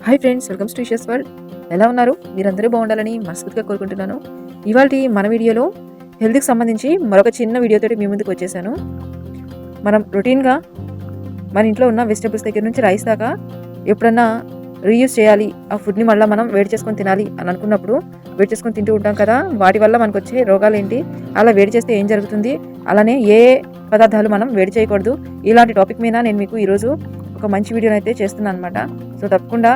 Hi friends, welcomes to Isha's world. ఎలా ఉన్నారు? మీరందరూ బాగుండాలని మనస్ఫూర్తిగా కోరుకుంటున్నాను. ఇవాళ మన వీడియోలో హెల్త్కి సంబంధించి మరొక చిన్న వీడియోతోటి మీ ముందుకు వచ్చేసాను. మనం రొటీన్గా మన ఇంట్లో ఉన్న వెజిటబుల్స్ దగ్గర నుంచి రైస్ దాకా ఎప్పుడన్నా రీయూజ్ చేయాలి, ఆ ఫుడ్ని మళ్ళీ మనం వేడి చేసుకొని తినాలి అని అనుకున్నప్పుడు వేడి చేసుకొని తింటూ ఉంటాం కదా. వాటి వల్ల మనకు వచ్చే రోగాలు ఏంటి, అలా వేడి చేస్తే ఏం జరుగుతుంది, అలానే ఏ పదార్థాలు మనం వేడి చేయకూడదు, ఇలాంటి టాపిక్ మీద నేను మీకు ఈరోజు ఒక మంచి వీడియోని అయితే చేస్తున్నాను అనమాట. సో తప్పకుండా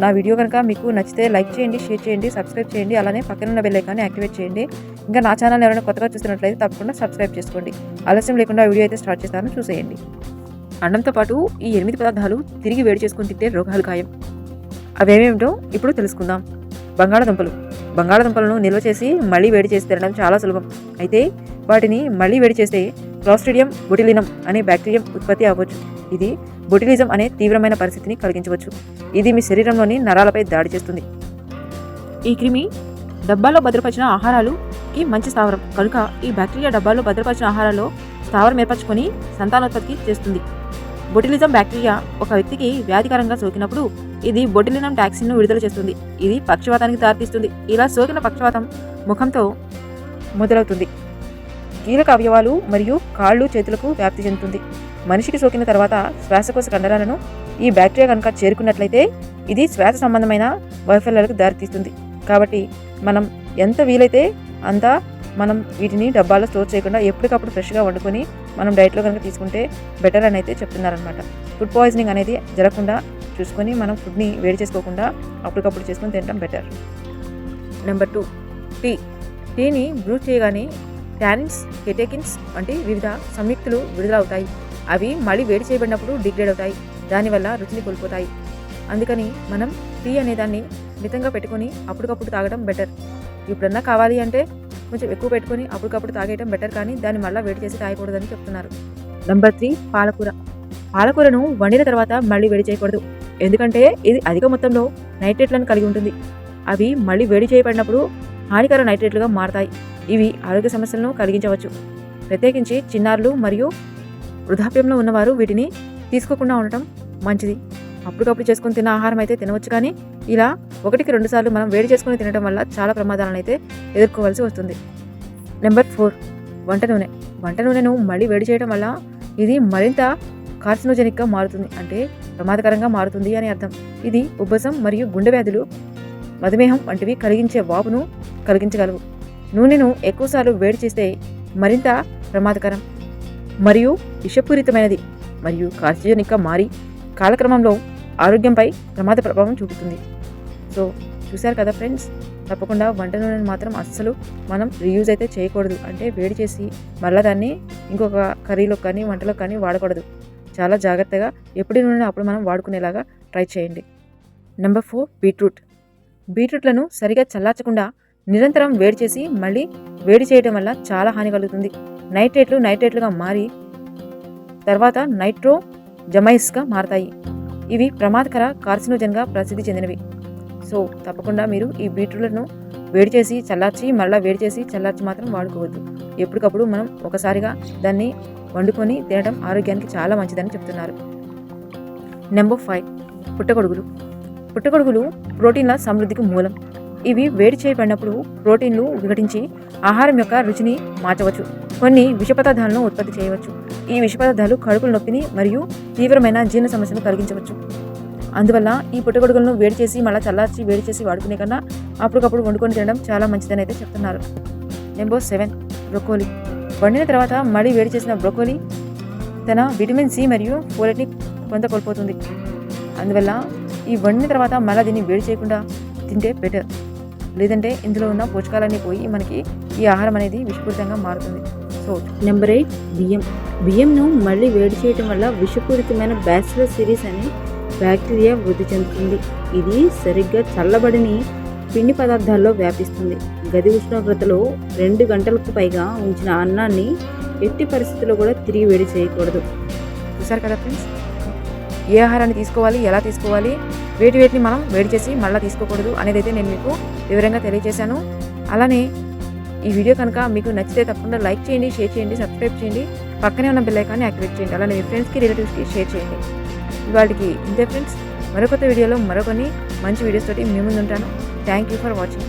నా వీడియో కనుక మీకు నచ్చితే లైక్ చేయండి, షేర్ చేయండి, సబ్స్క్రైబ్ చేయండి, అలానే పక్కన ఉన్న బెల్ ఐకాన్ని యాక్టివేట్ చేయండి. ఇంకా నా ఛానల్ ఎవరైనా కొత్తగా చూస్తున్నట్లయితే తప్పకుండా సబ్స్క్రైబ్ చేసుకోండి. ఆలస్యం లేకుండా వీడియో అయితే స్టార్ట్ చేస్తాను, చూసేయండి. అన్నంతో పాటు ఈ 8 పదార్థాలు తిరిగి వేడి చేసుకుని తింటే రోగాలు ఖాయం. అవేమేమిటో ఇప్పుడు తెలుసుకుందాం. బంగాళదుంపలను నిల్వ చేసి మళ్ళీ వేడి చేసి తినడం చాలా సులభం. అయితే వాటిని మళ్ళీ వేడి చేస్తే క్లాస్ట్రిడియం బొటిలినం అనే బ్యాక్టీరియం ఉత్పత్తి అవ్వచ్చు. ఇది బొటిలిజం అనే తీవ్రమైన పరిస్థితిని కలిగించవచ్చు. ఇది మీ శరీరంలోని నరాలపై దాడి చేస్తుంది. ఈ క్రిమి డబ్బాలో భద్రపరిచిన ఆహారాలుకి మంచి స్థావరం కనుక ఈ బ్యాక్టీరియా డబ్బాలో భద్రపరిచిన ఆహారాల్లో స్థావరం ఏర్పరచుకొని సంతానోత్పత్తి చేస్తుంది. బొటిలిజం బ్యాక్టీరియా ఒక వ్యక్తికి వ్యాధికరంగా సోకినప్పుడు ఇది బొటిలినం టాక్సిన్ను విడుదల చేస్తుంది. ఇది పక్షవాతానికి దారితీస్తుంది. ఇలా సోకిన పక్షవాతం ముఖంతో మొదలవుతుంది. కీలక అవయవాలు మరియు కాళ్ళు చేతులకు వ్యాప్తి చెందుతుంది. మనిషికి సోకిన తర్వాత శ్వాసకోశ కండరాలను ఈ బ్యాక్టీరియా కనుక చేరుకున్నట్లయితే ఇది శ్వాస సంబంధమైన వైఫల్యాలకు దారితీస్తుంది. కాబట్టి మనం ఎంత వీలైతే అంత మనం వీటిని డబ్బాలో స్టోర్ చేయకుండా ఎప్పటికప్పుడు ఫ్రెష్గా వండుకొని మనం డైట్లో కనుక తీసుకుంటే బెటర్ అని అయితే చెప్తున్నారనమాట. ఫుడ్ పాయిజనింగ్ అనేది జరగకుండా చూసుకొని మనం ఫుడ్ని వేడి చేసుకోకుండా అప్పటికప్పుడు చేసుకొని తినడం బెటర్. నెంబర్ 2, టీని బ్రూ చేయగానే టానిన్స్, కెటేకిన్స్ వంటి వివిధ సంయుక్తులు విడుదలవుతాయి. అవి మళ్ళీ వేడి చేయబడినప్పుడు డిగ్రేడ్ అవుతాయి. దానివల్ల రుచిని కోల్పోతాయి. అందుకని మనం టీ అనేదాన్ని మితంగా పెట్టుకొని అప్పటికప్పుడు తాగడం బెటర్. ఎప్పుడన్నా కావాలి అంటే కొంచెం ఎక్కువ పెట్టుకొని అప్పటికప్పుడు తాగేయడం బెటర్, కానీ దాన్ని మళ్ళీ వేడి చేసి తాగకూడదని చెప్తున్నారు. నెంబర్ 3, పాలకూరను వండిన తర్వాత మళ్ళీ వేడి చేయకూడదు. ఎందుకంటే ఇది అధిక మొత్తంలో నైట్రేట్లను కలిగి ఉంటుంది. అవి మళ్ళీ వేడి చేయబడినప్పుడు హానికర నైట్రేట్లుగా మారతాయి. ఇవి ఆరోగ్య సమస్యలను కలిగించవచ్చు. ప్రత్యేకించి చిన్నారులు మరియు వృద్ధాప్యంలో ఉన్నవారు వీటిని తీసుకోకుండా ఉండటం మంచిది. అప్పటికప్పుడు చేసుకుని తిన్న ఆహారం అయితే తినవచ్చు, కానీ ఇలా 1-2 సార్లు మనం వేడి చేసుకుని తినడం వల్ల చాలా ప్రమాదాలను అయితే ఎదుర్కోవాల్సి వస్తుంది. నెంబర్ 4, వంట నూనెను మళ్ళీ వేడి చేయడం వల్ల ఇది మరింత కార్సినోజెనిక్గా మారుతుంది, అంటే ప్రమాదకరంగా మారుతుంది అని అర్థం. ఇది ఉబ్బసం మరియు గుండె వ్యాధులు, మధుమేహం వంటివి కలిగించే వాపును కలిగించగలవు. నూనెను ఎక్కువసార్లు వేడి చేస్తే మరింత ప్రమాదకరం మరియు విషపూరితమైనది మరియు కార్సినోజెనిక్గా మారి కాలక్రమంలో ఆరోగ్యంపై ప్రమాద ప్రభావం చూపుతుంది. సో చూశారు కదా ఫ్రెండ్స్, తప్పకుండా వంట నూనెను మాత్రం అస్సలు మనం రీయూజ్ అయితే చేయకూడదు. అంటే వేడి చేసి మళ్ళీ దాన్ని ఇంకొక కర్రీలో కానీ వంటలో కానీ వాడకూడదు. చాలా జాగ్రత్తగా ఎప్పటి నూనెను అప్పుడు మనం వాడుకునేలాగా ట్రై చేయండి. నెంబర్ 4, బీట్రూట్లను సరిగా చల్లార్చకుండా నిరంతరం వేడి చేసి మళ్ళీ వేడి చేయడం వల్ల చాలా హాని కలుగుతుంది. నైట్రేట్లుగా మారి తర్వాత నైట్రోజమైస్గా మారతాయి. ఇవి ప్రమాదకర కార్సినోజన్గా ప్రసిద్ధి చెందినవి. సో తప్పకుండా మీరు ఈ బీట్రూట్లను వేడి చేసి చల్లార్చి మళ్ళీ వేడి చేసి చల్లార్చి మాత్రం వాడుకోవద్దు. ఎప్పటికప్పుడు మనం ఒకసారిగా దాన్ని వండుకొని తినడం ఆరోగ్యానికి చాలా మంచిదని చెప్తున్నారు. నెంబర్ 5, పుట్టగొడుగులు ప్రోటీన్ల సమృద్ధికి మూలం. ఇవి వేడి చేయబడినప్పుడు ప్రోటీన్లు విఘటించి ఆహారం యొక్క రుచిని మార్చవచ్చు. కొన్ని విష పదార్థాలను ఉత్పత్తి చేయవచ్చు. ఈ విష పదార్థాలు కడుపుల నొప్పిని మరియు తీవ్రమైన జీర్ణ సమస్యను కలిగించవచ్చు. అందువల్ల ఈ పుట్టగొడుగులను వేడి చేసి మళ్ళీ చల్లార్చి వేడి చేసి వాడుకునే కన్నా అప్పటికప్పుడు వండుకొని తినడం చాలా మంచిదని అయితే చెప్తున్నారు. Number 7, broccoli. వండిన తర్వాత మళ్ళీ వేడి చేసిన బ్రొకోలీ తన విటమిన్ సి మరియు ఫోలేట్ని కొంత కోల్పోతుంది. అందువల్ల ఈ వండిన తర్వాత మళ్ళీ దీన్ని వేడి చేయకుండా తింటే బెటర్. లేదంటే ఇందులో ఉన్న పోషకాలన్నీ పోయి మనకి ఈ ఆహారం అనేది విషపూరితంగా మారుతుంది. సో నెంబర్ 8, బియ్యంను మళ్ళీ వేడి చేయడం వల్ల విషపూరితమైన బ్యాసిలస్ సిరీస్ అనే బ్యాక్టీరియా వృద్ధి చెందుతుంది. ఇది సరిగ్గా చల్లబడిని పిండి పదార్థాల్లో వ్యాపిస్తుంది. గది ఉష్ణోగ్రతలో 2 గంటలకు పైగా ఉంచిన అన్నాన్ని ఎట్టి పరిస్థితుల్లో కూడా తిరిగి వేడి చేయకూడదు. చూసారు కదా ఫ్రెండ్స్, ఏ ఆహారాన్ని తీసుకోవాలి, ఎలా తీసుకోవాలి, వేటిని మనం వేడి చేసి మళ్ళీ తీసుకోకూడదు అనేది అయితే నేను మీకు వివరంగా తెలియజేశాను. అలానే ఈ వీడియో కనుక మీకు నచ్చితే తప్పకుండా లైక్ చేయండి, షేర్ చేయండి, సబ్స్క్రైబ్ చేయండి, పక్కనే ఉన్న బెల్ ఐకాన్ని యాక్టివేట్ చేయండి. అలానే మీ ఫ్రెండ్స్కి, రిలేటివ్స్కి షేర్ చేయండి. ఇవాళకి ఇంతే ఫ్రెండ్స్. మరొక వీడియోలో మరికొన్ని మంచి వీడియోస్ తోటి మీ ముందు ఉంటాను. Thank you for watching.